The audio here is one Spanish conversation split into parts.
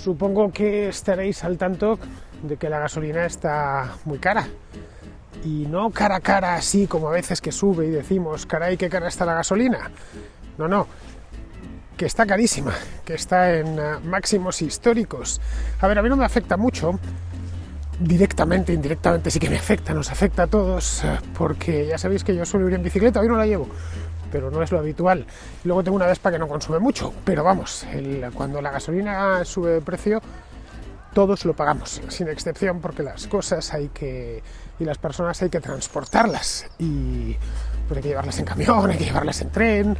Supongo que estaréis al tanto de que la gasolina está muy cara. Y no cara a cara así como a veces que sube y decimos, caray, qué cara está la gasolina. No, que está carísima, que está en máximos históricos. A ver, a mí no me afecta mucho, directamente, indirectamente sí que me afecta, nos afecta a todos, porque ya sabéis que yo suelo ir en bicicleta, hoy no la llevo, pero no es lo habitual. Y luego tengo una Vespa que no consume mucho, pero vamos, cuando la gasolina sube de precio, todos lo pagamos, sin excepción, porque las cosas y las personas hay que transportarlas, y pues hay que llevarlas en camión, hay que llevarlas en tren,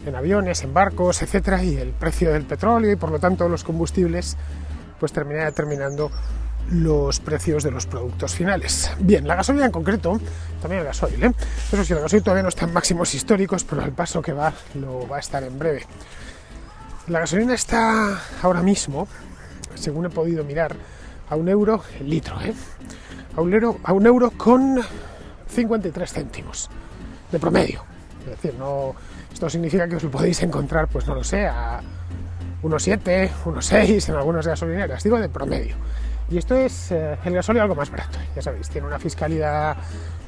en aviones, en barcos, etcétera, y el precio del petróleo y por lo tanto los combustibles pues termina determinando los precios de los productos finales. Bien, la gasolina en concreto, también el gasoil, eso sí, el gasoil todavía no está en máximos históricos, pero al paso que va, lo va a estar en breve. La gasolina está ahora mismo, según he podido mirar, a €1 el litro, a €1 con 53 céntimos de promedio. Es decir, no, esto significa que os lo podéis encontrar, pues no lo sé, a 1,7, 1,6 en algunas gasolineras, digo de promedio. Y esto es el gasóleo algo más barato, ya sabéis, tiene una fiscalidad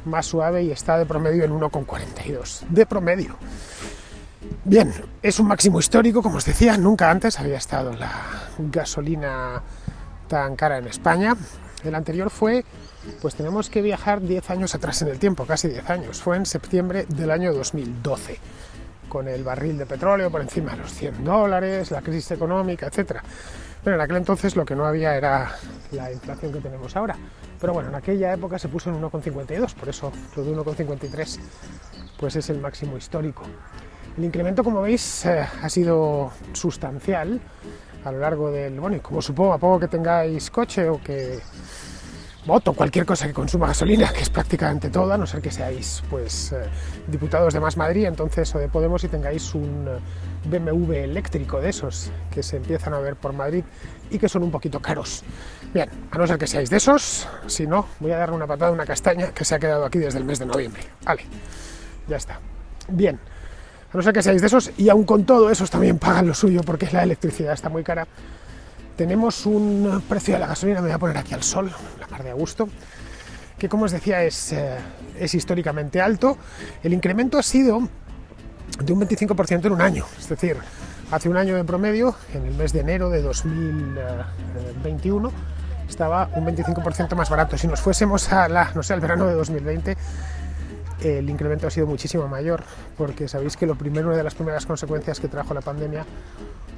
más suave y está de promedio en 1,42, de promedio. Bien, es un máximo histórico, como os decía, nunca antes había estado la gasolina tan cara en España. El anterior fue, pues tenemos que viajar 10 años atrás en el tiempo, casi 10 años, fue en septiembre del año 2012, con el barril de petróleo por encima de los $100, la crisis económica, etcétera. Pero en aquel entonces lo que no había era la inflación que tenemos ahora. Pero bueno, en aquella época se puso en 1,52, por eso lo de 1,53 pues es el máximo histórico. El incremento, como veis, ha sido sustancial a lo largo del... Bueno, y como supongo, a poco que tengáis coche o que... moto, cualquier cosa que consuma gasolina, que es prácticamente toda, a no ser que seáis pues diputados de Más Madrid, entonces, o de Podemos, y tengáis un BMW eléctrico de esos que se empiezan a ver por Madrid y que son un poquito caros. Bien, a no ser que seáis de esos, si no, voy a darle una patada a una castaña que se ha quedado aquí desde el mes de noviembre. Vale, ya está. Bien, a no ser que seáis de esos, y aun con todo, esos también pagan lo suyo porque la electricidad está muy cara. Tenemos un precio de la gasolina, me voy a poner aquí al sol, la mar de a gusto, que como os decía es históricamente alto. El incremento ha sido de un 25% en un año, es decir, hace un año de promedio, en el mes de enero de 2021, estaba un 25% más barato. Si nos fuésemos al verano de 2020, el incremento ha sido muchísimo mayor, porque sabéis que una de las primeras consecuencias que trajo la pandemia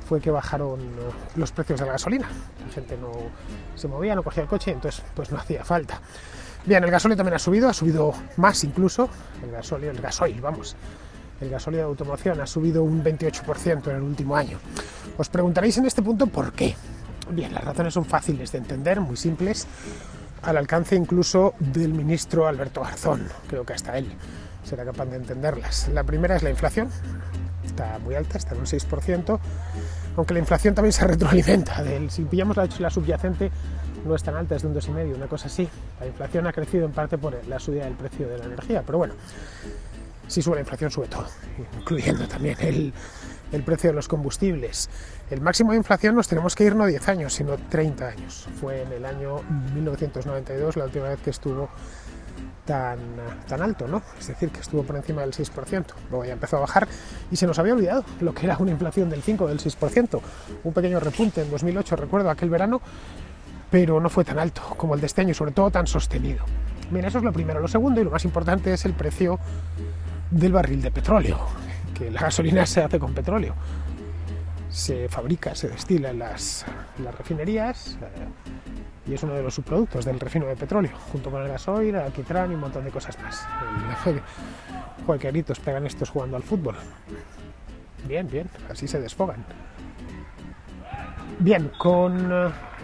fue que bajaron los precios de la gasolina. La gente no se movía, no cogía el coche, entonces pues no hacía falta. Bien, el gasóleo también ha subido más incluso, el gasoil de automoción ha subido un 28% en el último año. Os preguntaréis en este punto por qué. Bien, las razones son fáciles de entender, muy simples, al alcance incluso del ministro Alberto Garzón. Creo que hasta él será capaz de entenderlas. La primera es la inflación. Está muy alta, está en un 6%, aunque la inflación también se retroalimenta. Si pillamos la subyacente, no es tan alta, es de un 2,5%, una cosa así. La inflación ha crecido en parte por la subida del precio de la energía, pero bueno, si sube la inflación, sube todo, incluyendo también el precio de los combustibles. El máximo de inflación nos tenemos que ir no 10 años, sino 30 años. Fue en el año 1992 la última vez que estuvo tan alto, ¿no? Es decir, que estuvo por encima del 6%. Luego ya empezó a bajar y se nos había olvidado lo que era una inflación del 5 o del 6%. Un pequeño repunte en 2008, recuerdo aquel verano, pero no fue tan alto como el de este año, sobre todo tan sostenido. Bien, eso es lo primero. Lo segundo y lo más importante es el precio del barril de petróleo, que la gasolina se hace con petróleo. Se fabrica, se destila en las refinerías, y es uno de los subproductos del refino de petróleo, junto con el gasoil, el alquitrán y un montón de cosas más. Joder, qué gritos pegan estos jugando al fútbol. Bien, así se desfogan. Bien,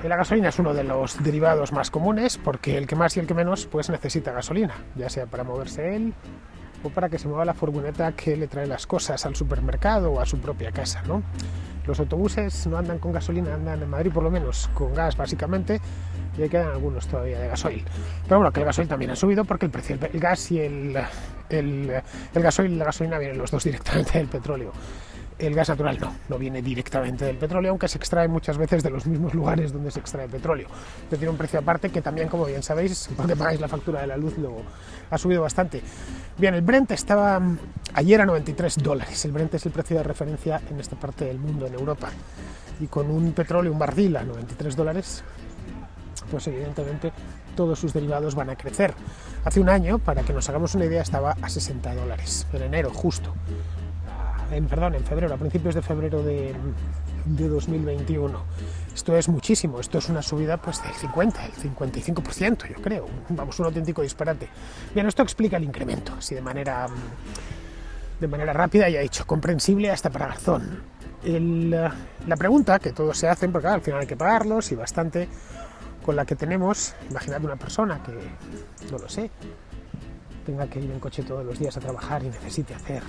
la gasolina es uno de los derivados más comunes, porque el que más y el que menos pues necesita gasolina, ya sea para moverse él o para que se mueva la furgoneta que le trae las cosas al supermercado o a su propia casa, ¿no? Los autobuses no andan con gasolina, andan en Madrid por lo menos con gas básicamente, y ahí quedan algunos todavía de gasoil. Pero bueno, que el gasoil también ha subido porque el precio del gas y el gasoil y la gasolina vienen los dos directamente del petróleo. El gas natural no viene directamente del petróleo, aunque se extrae muchas veces de los mismos lugares donde se extrae petróleo. Pero tiene un precio aparte que también, como bien sabéis, porque pagáis la factura de la luz, luego ha subido bastante. Bien, el Brent estaba ayer a $93. El Brent es el precio de referencia en esta parte del mundo, en Europa. Y con un petróleo, un barril a $93, pues evidentemente todos sus derivados van a crecer. Hace un año, para que nos hagamos una idea, estaba a $60, en enero justo. En febrero, a principios de febrero de 2021. Esto es muchísimo, esto es una subida pues del 55%, yo creo. Vamos, un auténtico disparate. Bien, esto explica el incremento, así de manera rápida, ya he dicho, comprensible hasta para Garzón. La pregunta que todos se hacen, porque al final hay que pagarlos y bastante, con la que tenemos, imaginad una persona que, no lo sé, tenga que ir en coche todos los días a trabajar y necesite hacer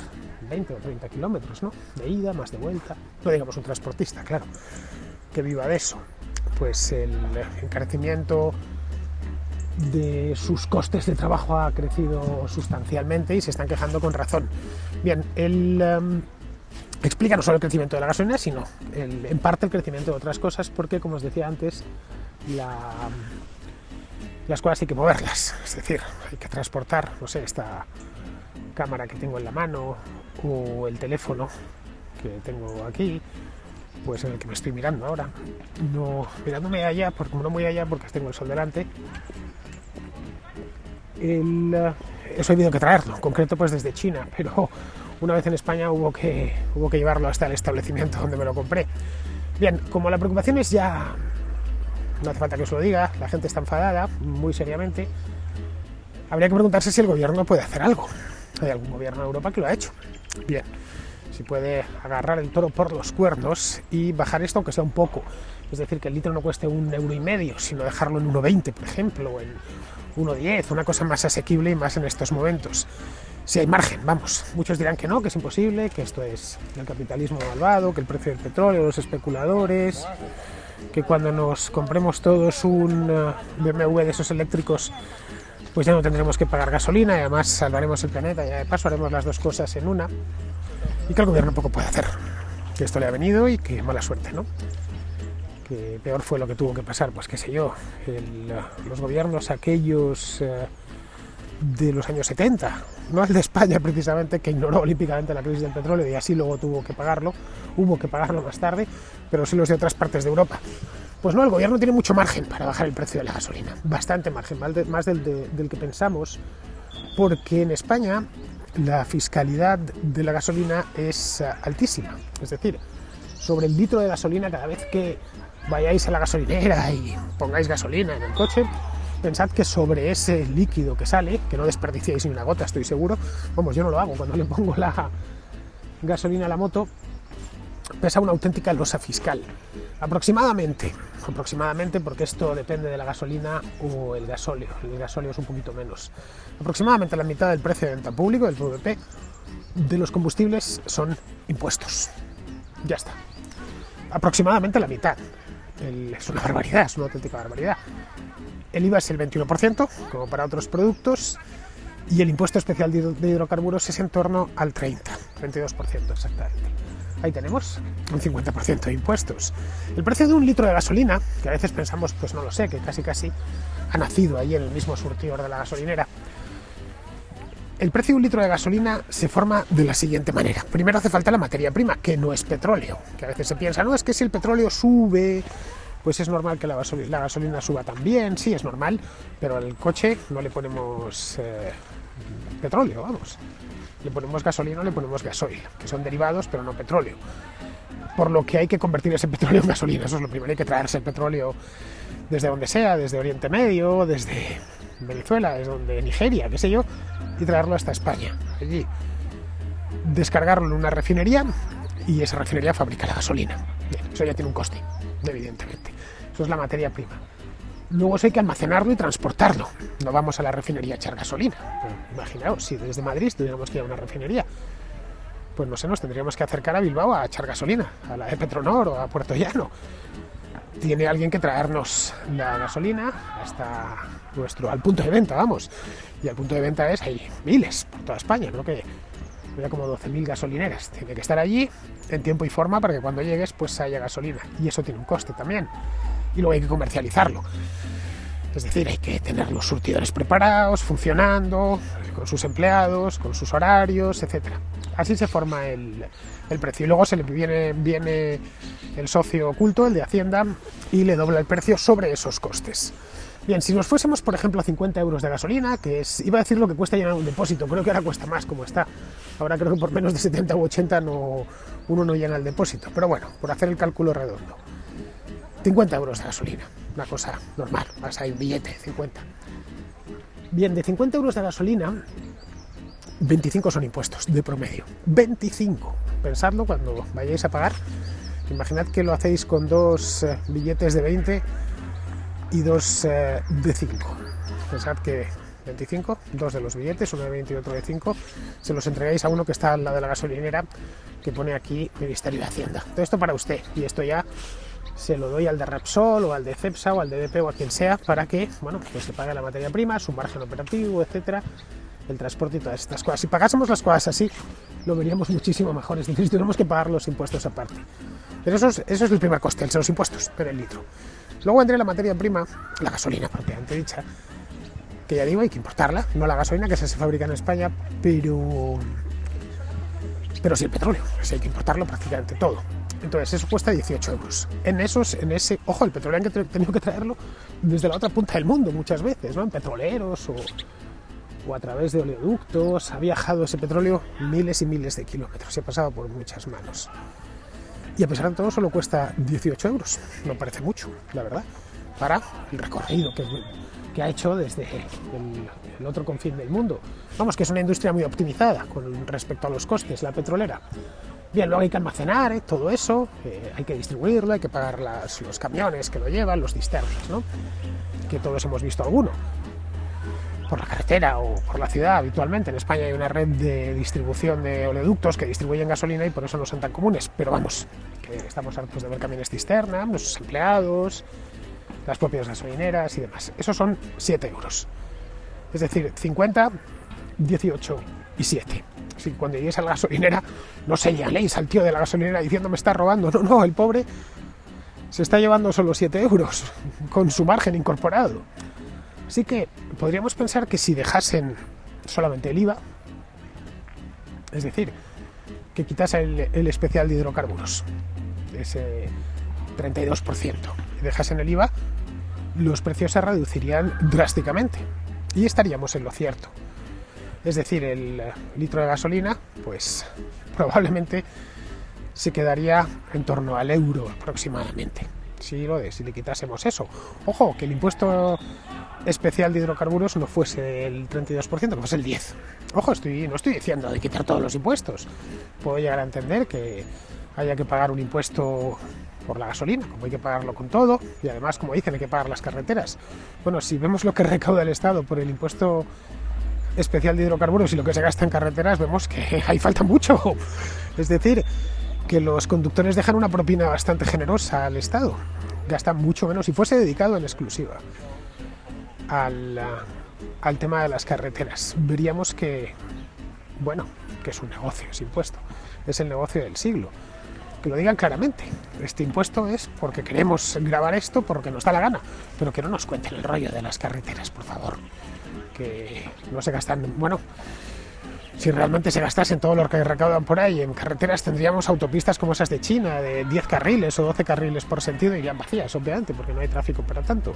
20 o 30 kilómetros, ¿no? De ida, más de vuelta. No digamos un transportista, claro, que viva de eso. Pues el encarecimiento de sus costes de trabajo ha crecido sustancialmente y se están quejando con razón. Bien, explica no solo el crecimiento de la gasolina, sino en parte el crecimiento de otras cosas, porque, como os decía antes, las cosas hay que moverlas, es decir, hay que transportar, no sé, esta cámara que tengo en la mano o el teléfono que tengo aquí, pues en el que me estoy mirando ahora, no mirándome allá, porque como no voy allá porque tengo el sol delante, eso he tenido que traerlo, en concreto pues desde China, pero una vez en España hubo que llevarlo hasta el establecimiento donde me lo compré. Bien, como la preocupación es ya, no hace falta que os lo diga, la gente está enfadada, muy seriamente, habría que preguntarse si el gobierno puede hacer algo. Hay algún gobierno de Europa que lo ha hecho. Bien, si puede agarrar el toro por los cuernos y bajar esto aunque sea un poco. Es decir, que el litro no cueste €1,50, sino dejarlo en 1,20, por ejemplo, o en 1,10, una cosa más asequible y más en estos momentos. Si hay margen, vamos. Muchos dirán que no, que es imposible, que esto es el capitalismo malvado, que el precio del petróleo, los especuladores, que cuando nos compremos todos un BMW de esos eléctricos, pues ya no tendremos que pagar gasolina y además salvaremos el planeta y de paso haremos las dos cosas en una, y que el gobierno poco puede hacer, que esto le ha venido y que mala suerte, ¿no? Que peor fue lo que tuvo que pasar, pues qué sé yo, los gobiernos aquellos de los años 70, no el de España precisamente, que ignoró olímpicamente la crisis del petróleo y así luego hubo que pagarlo más tarde, pero sí los de otras partes de Europa. Pues no, el gobierno tiene mucho margen para bajar el precio de la gasolina, bastante margen, más del que pensamos, porque en España la fiscalidad de la gasolina es altísima. Es decir, sobre el litro de gasolina, cada vez que vayáis a la gasolinera y pongáis gasolina en el coche, pensad que sobre ese líquido que sale, que no desperdiciéis ni una gota, estoy seguro, vamos, yo no lo hago, cuando le pongo la gasolina a la moto, pesa una auténtica losa fiscal. Aproximadamente, porque esto depende de la gasolina o el gasóleo es un poquito menos. Aproximadamente la mitad del precio de venta público, del PVP, de los combustibles son impuestos. Ya está. Aproximadamente la mitad. Es una barbaridad, es una auténtica barbaridad. El IVA es el 21%, como para otros productos, y el impuesto especial de hidrocarburos es en torno al 32% exactamente. Ahí tenemos un 50% de impuestos. El precio de un litro de gasolina, que a veces pensamos, pues no lo sé, que casi ha nacido ahí en el mismo surtidor de la gasolinera. El precio de un litro de gasolina se forma de la siguiente manera. Primero hace falta la materia prima, que no es petróleo, que a veces se piensa, no, es que si el petróleo sube, pues es normal que la gasolina suba también. Sí, es normal, pero al coche no le ponemos petróleo, vamos. Le ponemos gasolina o le ponemos gasoil, que son derivados, pero no petróleo. Por lo que hay que convertir ese petróleo en gasolina. Eso es lo primero. Hay que traerse el petróleo desde donde sea, desde Oriente Medio, desde Venezuela, desde Nigeria, qué sé yo, y traerlo hasta España. Allí descargarlo en una refinería y esa refinería fabrica la gasolina. Bien, eso ya tiene un coste, evidentemente. Eso es la materia prima. Luego eso hay que almacenarlo y transportarlo. No vamos a la refinería a echar gasolina. Pero imaginaos, si desde Madrid tuviéramos que ir a una refinería, pues no sé, nos tendríamos que acercar a Bilbao a echar gasolina, a la de Petronor o a Puerto Llano. Tiene alguien que traernos la gasolina hasta al punto de venta, vamos. Y al punto de venta hay miles por toda España, creo que había como 12.000 gasolineras. Tiene que estar allí en tiempo y forma para que cuando llegues pues haya gasolina, y eso tiene un coste también, y luego hay que comercializarlo. Es decir, hay que tener los surtidores preparados, funcionando, con sus empleados, con sus horarios, etcétera. Así se forma el precio. Y luego se le viene el socio oculto, el de Hacienda, y le dobla el precio sobre esos costes. Bien, si nos fuésemos, por ejemplo, a 50 euros de gasolina, que es, iba a decir lo que cuesta llenar un depósito, creo que ahora cuesta más como está. Ahora creo que por menos de 70 u 80 uno no llena el depósito. Pero bueno, por hacer el cálculo redondo. 50 euros de gasolina, una cosa normal, vas a ir billete, 50. Bien, de 50 euros de gasolina, 25 son impuestos, de promedio. 25. Pensadlo cuando vayáis a pagar. Imaginad que lo hacéis con dos billetes de 20 y dos de 5. Pensad que 25, dos de los billetes, uno de 20 y otro de 5, se los entregáis a uno que está al lado de la gasolinera, que pone aquí Ministerio de Hacienda. Todo esto para usted, y esto ya se lo doy al de Repsol o al de Cepsa o al de BP o a quien sea, para que, bueno, pues se pague la materia prima, su margen operativo, etcétera, el transporte y todas estas cosas. Si pagásemos las cosas así, lo veríamos muchísimo mejor. Es decir, tenemos que pagar los impuestos aparte. Pero eso es el primer coste, los impuestos, pero el litro. Luego vendría la materia prima, la gasolina propiamente dicha, que ya digo, hay que importarla, no la gasolina, que se fabrica en España, pero sí el petróleo, hay que importarlo prácticamente todo. Entonces eso cuesta 18 euros. Ojo, el petróleo han tenido que traerlo desde la otra punta del mundo muchas veces, ¿no? En petroleros o a través de oleoductos. Ha viajado ese petróleo miles y miles de kilómetros, se ha pasado por muchas manos. Y a pesar de todo solo cuesta 18 euros. No parece mucho, la verdad, para el recorrido que ha hecho desde el otro confín del mundo. Vamos, que es una industria muy optimizada con respecto a los costes, la petrolera. Bien, luego hay que almacenar todo eso, hay que distribuirlo, hay que pagar los camiones que lo llevan, los cisternas, ¿no? Que todos hemos visto alguno. Por la carretera o por la ciudad habitualmente. En España hay una red de distribución de oleoductos que distribuyen gasolina y por eso no son tan comunes. Pero vamos, que estamos hartos de ver camiones cisterna, nuestros empleados, las propias gasolineras y demás. Esos son 7 euros. Es decir, 50, 18 y 7. Si cuando lleguéis a la gasolinera no señaléis al tío de la gasolinera diciendo me está robando. No, el pobre se está llevando solo 7 euros con su margen incorporado. Así que podríamos pensar que si dejasen solamente el IVA, es decir, que quitasen el especial de hidrocarburos, ese 32%, y dejasen el IVA, los precios se reducirían drásticamente y estaríamos en lo cierto. Es decir, el litro de gasolina, pues probablemente se quedaría en torno al euro aproximadamente, si le quitásemos eso. Ojo, que el impuesto especial de hidrocarburos no fuese el 32%, que fuese el 10%. Ojo, no estoy diciendo de quitar todos los impuestos. Puedo llegar a entender que haya que pagar un impuesto por la gasolina, como hay que pagarlo con todo, y además, como dicen, hay que pagar las carreteras. Bueno, si vemos lo que recauda el Estado por el impuesto especial de hidrocarburos y lo que se gasta en carreteras, vemos que ahí falta mucho. Es decir, que los conductores dejan una propina bastante generosa al Estado. Gastan mucho menos, si fuese dedicado en exclusiva al tema de las carreteras. Veríamos que es un negocio ese impuesto. Es el negocio del siglo. Que lo digan claramente. Este impuesto es porque queremos grabar esto porque nos da la gana. Pero que no nos cuenten el rollo de las carreteras, por favor. Que no se gastan... Bueno, si realmente se gastasen todo lo que recaudan por ahí en carreteras, tendríamos autopistas como esas de China, de 10 carriles o 12 carriles por sentido, irían vacías, obviamente, porque no hay tráfico para tanto.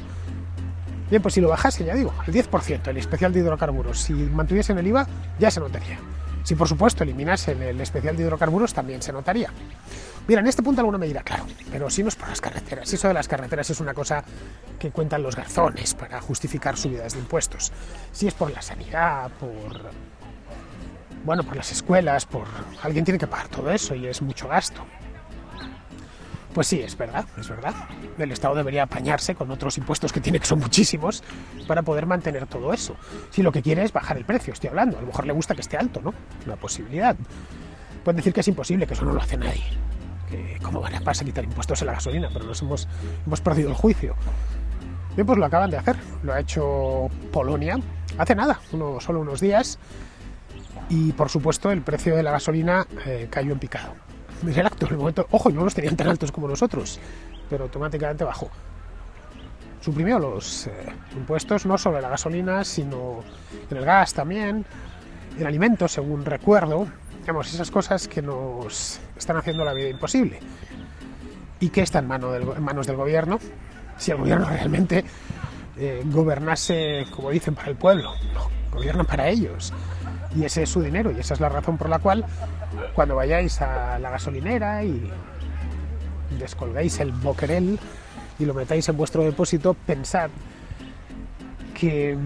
Bien, pues si lo bajase, ya digo, al 10%, el especial de hidrocarburos, si mantuviesen el IVA, ya se notaría. Si por supuesto eliminasen el especial de hidrocarburos, también se notaría. Mira, en este punto alguno me dirá, claro, pero si no es por las carreteras, si eso de las carreteras es una cosa que cuentan los garzones para justificar subidas de impuestos. Si es por la sanidad, por las escuelas, alguien tiene que pagar todo eso y es mucho gasto. Pues sí, es verdad. El Estado debería apañarse con otros impuestos que tiene, que son muchísimos, para poder mantener todo eso. Si lo que quiere es bajar el precio, estoy hablando, a lo mejor le gusta que esté alto, ¿no? Una posibilidad. Pueden decir que es imposible, que eso no lo hace nadie. Que cómo van a pasar a quitar impuestos en la gasolina, pero nos hemos perdido el juicio. Bien, pues lo acaban de hacer, lo ha hecho Polonia, hace nada, solo unos días. Y por supuesto el precio de la gasolina cayó en picado. En el acto, en el momento, ojo, no los tenían tan altos como nosotros, pero automáticamente bajó. Suprimió los impuestos no solo en la gasolina, sino en el gas también, en alimentos, según recuerdo. Digamos, esas cosas que nos están haciendo la vida imposible y que está en manos del gobierno. Si el gobierno realmente gobernase, como dicen, para el pueblo, no, gobiernan para ellos. Y ese es su dinero, y esa es la razón por la cual cuando vayáis a la gasolinera y descolgáis el boquerel y lo metáis en vuestro depósito, pensad que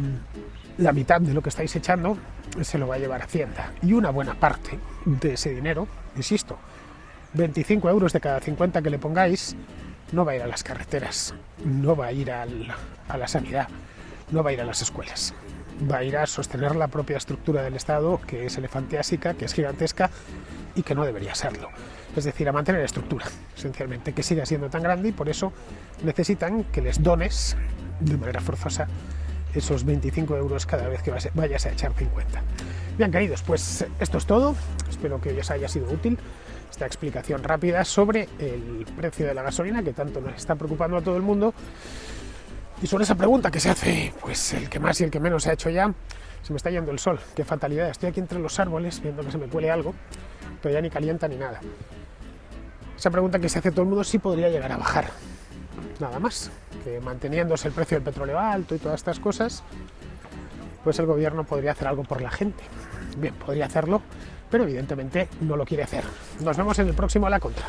la mitad de lo que estáis echando se lo va a llevar Hacienda. Y una buena parte de ese dinero, insisto, 25 euros de cada 50 que le pongáis, no va a ir a las carreteras, no va a ir a la sanidad, no va a ir a las escuelas. Va a ir a sostener la propia estructura del Estado, que es elefantiásica, que es gigantesca y que no debería serlo. Es decir, a mantener estructura, esencialmente, que siga siendo tan grande, y por eso necesitan que les dones de manera forzosa esos 25 euros cada vez que vayas a echar 50. Bien, queridos, pues esto es todo. Espero que os haya sido útil esta explicación rápida sobre el precio de la gasolina, que tanto nos está preocupando a todo el mundo. Y sobre esa pregunta que se hace, pues el que más y el que menos se ha hecho ya. Se me está yendo el sol, qué fatalidad. Estoy aquí entre los árboles viendo que se me cuele algo, pero ya ni calienta ni nada. Esa pregunta que se hace todo el mundo, sí podría llegar a bajar. Nada más, que manteniéndose el precio del petróleo alto y todas estas cosas, pues el gobierno podría hacer algo por la gente. Bien, podría hacerlo, pero evidentemente no lo quiere hacer. Nos vemos en el próximo A la Contra.